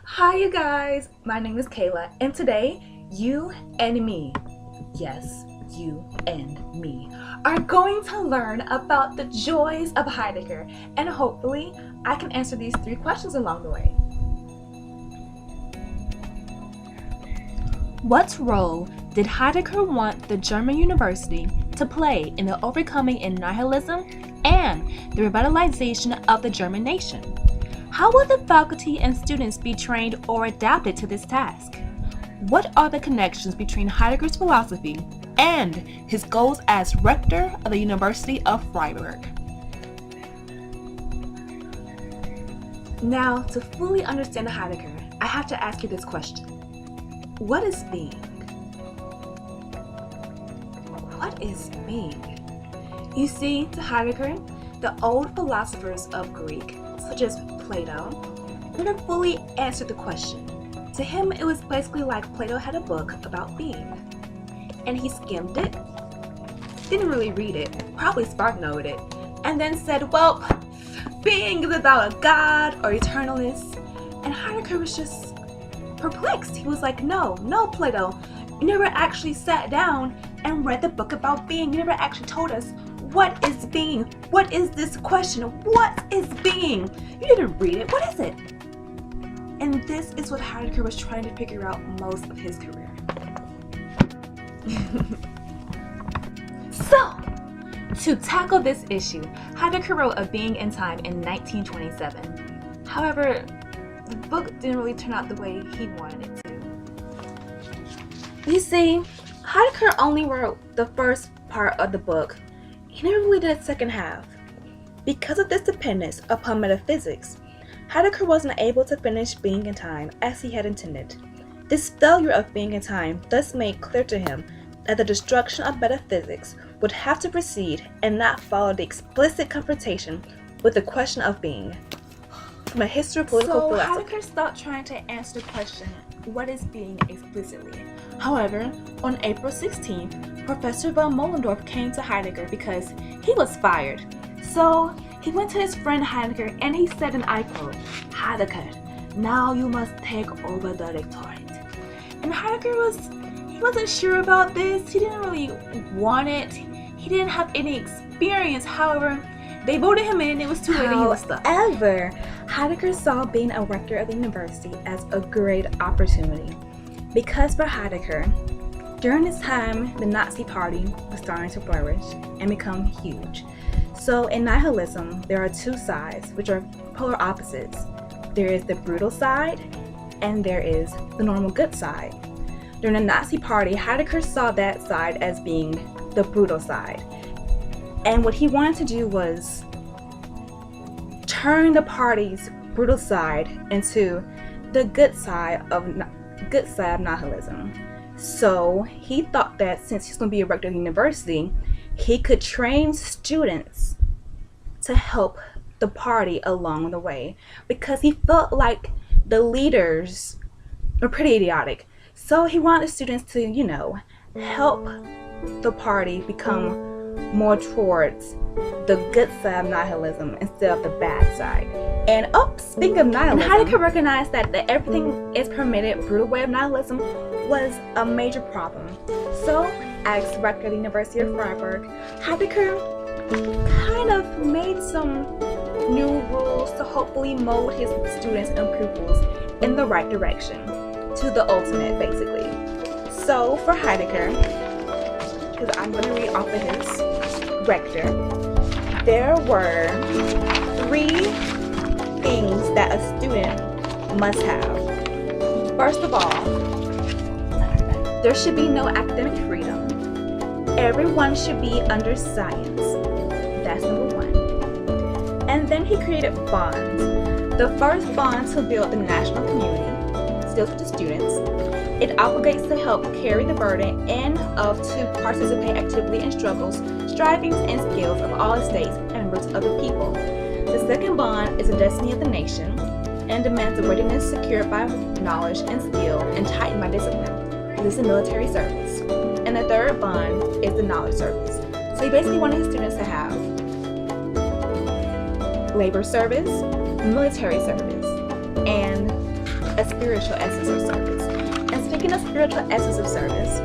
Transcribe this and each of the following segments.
Hi, you guys. My name is Kayla, and today, you and me, yes, you and me, are going to learn about the joys of Heidegger, and hopefully, I can answer these three questions along the way. What role did Heidegger want the German university to play in the overcoming in nihilism and the revitalization of the German nation? How will the faculty and students be trained or adapted to this task? What are the connections between Heidegger's philosophy and his goals as rector of the University of Freiburg? Now, to fully understand Heidegger, I have to ask you this question. What is being? What is being? You see, to Heidegger, the old philosophers of Greek, such as Plato, never fully answered the question. To him, it was basically like Plato had a book about being, and he skimmed it, didn't really read it, probably spark-noted it, and then said, well, being is about a god or eternalness. And Heidegger was just perplexed. He was like, no, Plato, you never actually sat down and read the book about being. You never actually told us what is being. What is this question? What is being? You didn't read it. What is it? And this is what Heidegger was trying to figure out most of his career. So, to tackle this issue, Heidegger wrote A Being in Time in 1927. However, the book didn't really turn out the way he wanted it to. You see, Heidegger only wrote the first part of the book. He never really did the second half. Because of this dependence upon metaphysics, Heidegger wasn't able to finish Being in Time as he had intended. This failure of Being in Time thus made clear to him that the destruction of metaphysics would have to precede and not follow the explicit confrontation with the question of being. From a history of political philosophy. Heidegger stopped trying to answer the question, what is being, explicitly. However, on April 16th, Professor von Moellendorff came to Heidegger because he was fired. So he went to his friend Heidegger and he said, and I quote, Heidegger, now you must take over the rectorate. And Heidegger wasn't sure about this. He didn't really want it. He didn't have any experience. However, they voted him in. It was too late and he was stuck. However, Heidegger saw being a rector of the university as a great opportunity. Because for Heidegger, during this time, the Nazi Party was starting to flourish and become huge. So in nihilism, there are two sides, which are polar opposites. There is the brutal side, and there is the normal good side. During the Nazi Party, Heidegger saw that side as being the brutal side. And what he wanted to do was turn the party's brutal side into the good side of nihilism. So he thought that since he's going to be a rector of the university, he could train students to help the party along the way, because he felt like the leaders were pretty idiotic. So he wanted the students to, help the party become more towards the good side of nihilism instead of the bad side. And speaking of nihilism, and Heidegger recognized that the everything is permitted brutal way of nihilism was a major problem. So, as rector of the University of Freiburg, Heidegger kind of made some new rules to hopefully mold his students and pupils in the right direction, to the ultimate, basically. So, for Heidegger, because I'm going to read off of his rector, there were 3 things that a student must have. First of all, there should be no academic freedom. Everyone should be under science. That's number 1. And then he created bonds. The first bond to build the national community, deals with the students. It obligates to help carry the burden and to participate actively in struggles, strivings, and skills of all estates and roots of the people. The second bond is the destiny of the nation and demands the readiness secured by knowledge and skill and tightened by discipline. This is the military service. And the third bond is the knowledge service. So he basically wanted his students to have labor service, military service, and spiritual essence of service. And speaking of spiritual essence of service,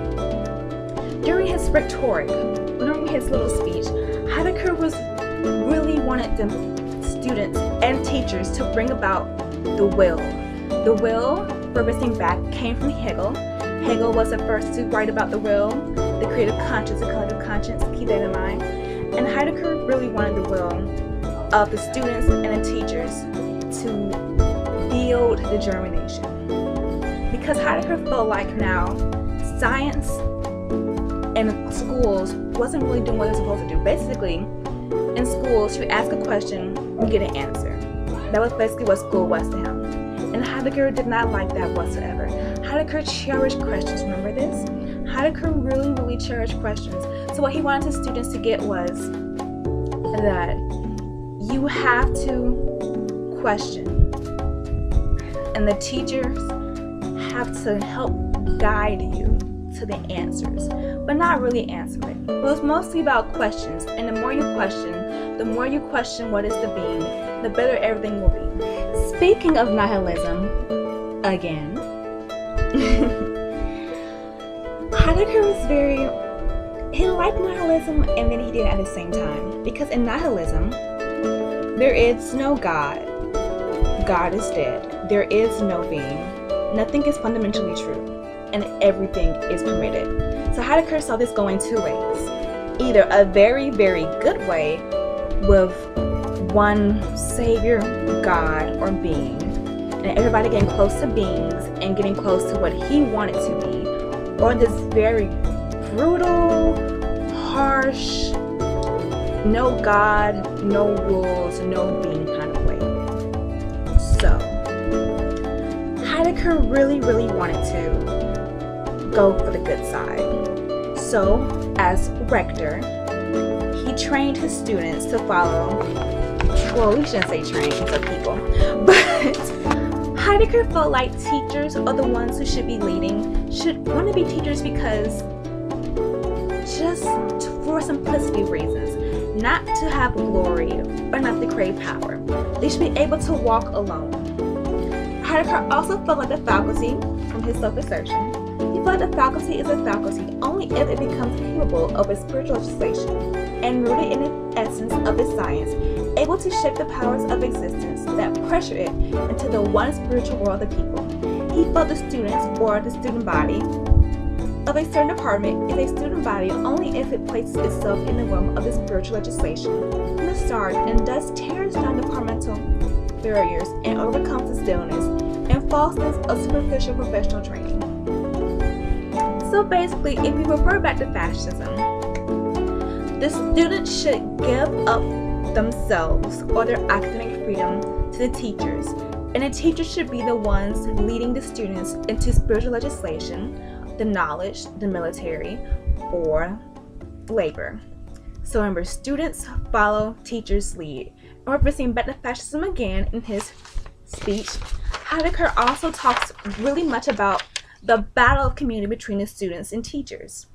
during his rhetoric, during his little speech, Heidegger really wanted the students and teachers to bring about the will. The will, referencing back, came from Hegel. Hegel was the first to write about the will, the creative conscience, the collective conscience, keep that in mind. And Heidegger really wanted the will of the students and the teachers to build the German nation. Because Heidegger felt like now science in schools wasn't really doing what it was supposed to do. Basically, in schools, you ask a question, you get an answer. That was basically what school was to him. And Heidegger did not like that whatsoever. Heidegger cherished questions, remember this? Heidegger really cherished questions. So what he wanted his students to get was that you have to question. And the teachers have to help guide you to the answers, but not really answer it. It was mostly about questions, and the more you question what is the being, the better everything will be. Speaking of nihilism, again, Heidegger was he liked nihilism, and then he did it at the same time, because in nihilism, there is no God. God is dead. There is no being. Nothing is fundamentally true. And everything is permitted. So Heidegger saw this going two ways. Either a very good way with one savior, God, or being, and everybody getting close to beings and getting close to what he wanted to be, or this very brutal, harsh, no God, no rules, no being kind of way. So Heidegger really wanted to go for the good side. So, as rector, he trained his students to follow, well, we shouldn't say train, these are people, but Heidegger felt like teachers are the ones who should be leading, should want to be teachers because just for simplicity reasons, not to have glory or not to crave power. They should be able to walk alone. Heidegger also felt like the faculty, from his self-assertion, he felt the faculty is a faculty only if it becomes capable of a spiritual legislation and rooted in the essence of its science, able to shape the powers of existence that pressure it into the one spiritual world of the people. He felt the students, or the student body, of a certain department is a student body only if it places itself in the realm of the spiritual legislation from the start, and thus tears down departmental barriers and overcomes the stillness and falseness of superficial professional training. So basically, if we refer back to fascism, the students should give up themselves or their academic freedom to the teachers, and the teachers should be the ones leading the students into spiritual legislation, the knowledge, the military, or labor. So remember, students follow, teachers lead. And referencing back to fascism again in his speech, Heidegger also talks really much about the battle of community between the students and teachers.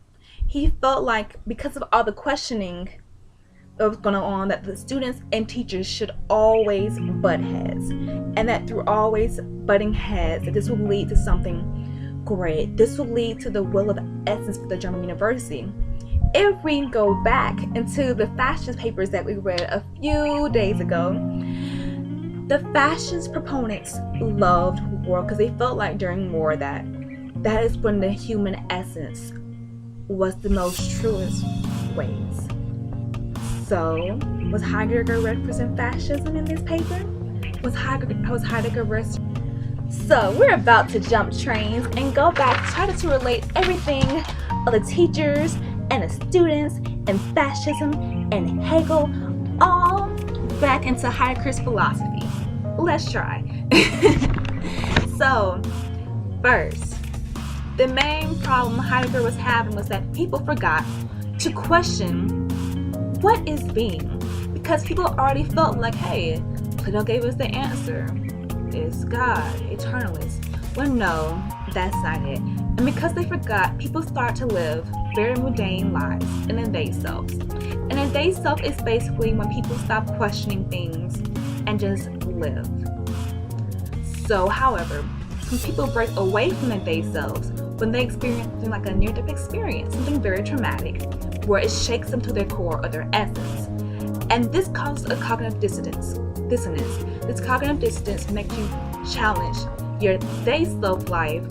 He felt like because of all the questioning that was going on, that the students and teachers should always butt heads, and that through always butting heads, that this will lead to something great. This will lead to the will of essence for the German university. If we go back into the fascist papers that we read a few days ago, the fascist proponents loved war because they felt like during war that is when the human essence was the most truest ways. So, was Heidegger representing fascism in this paper? Was Heidegger So, we're about to jump trains and go back, try to relate everything of the teachers and the students and fascism and Hegel all back into Heidegger's philosophy. Let's try. So, first, the main problem Heidegger was having was that people forgot to question what is being, because people already felt like, hey, Plato gave us the answer. It's God, eternalist. Well, no, that's not it. And because they forgot, people start to live very mundane lives in a they self. And a they self is basically when people stop questioning things and just live. So, however, when people break away from their they selves, when they experience something like a near-death experience, something very traumatic, where it shakes them to their core or their essence. And this causes a cognitive dissonance. This cognitive dissonance makes you challenge your they self life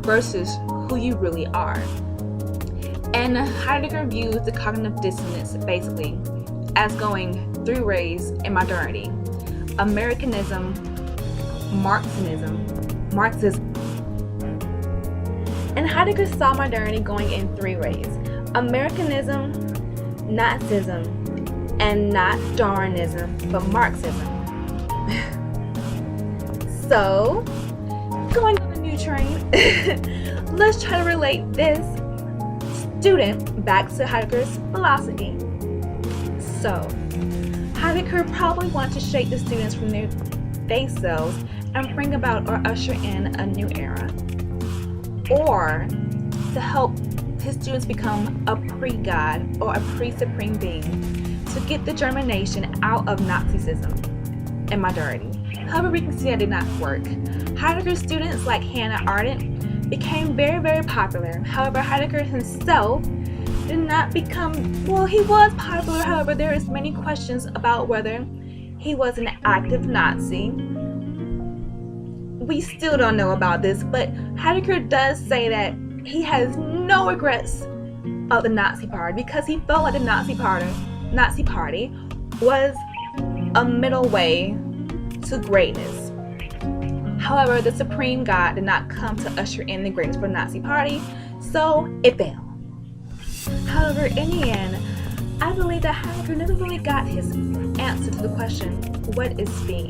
versus who you really are. And Heidegger views the cognitive dissonance basically as going three ways in modernity: Americanism, Marxism. And Heidegger saw modernity going in three ways: Americanism, Nazism, and not Darwinism, but Marxism. So, going on a new train, let's try to relate this student back to Heidegger's philosophy. So, Heidegger probably wanted to shake the students from their they selves and bring about or usher in a new era, or to help his students become a pre-God or a pre-supreme being, to get the German nation out of Nazism and modernity. However, we can see that did not work. Heidegger's students like Hannah Arendt became very, very popular. However, Heidegger himself did not become, well, he was popular. However, there is many questions about whether he was an active Nazi. We still don't know about this, but Heidegger does say that he has no regrets of the Nazi Party because he felt like the Nazi Party was a middle way to greatness. However, the Supreme God did not come to usher in the greatness for the Nazi Party, so it failed. However, in the end, I believe that Heidegger never really got his answer to the question, what is being?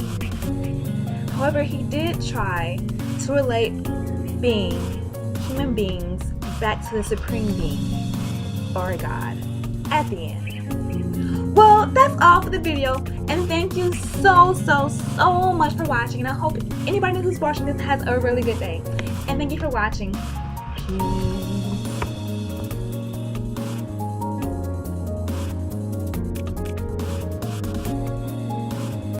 However, he did try to relate human beings, back to the Supreme Being, or God, at the end. Well, that's all for the video, and thank you so much for watching, and I hope anybody who's watching this has a really good day. And thank you for watching. Peace.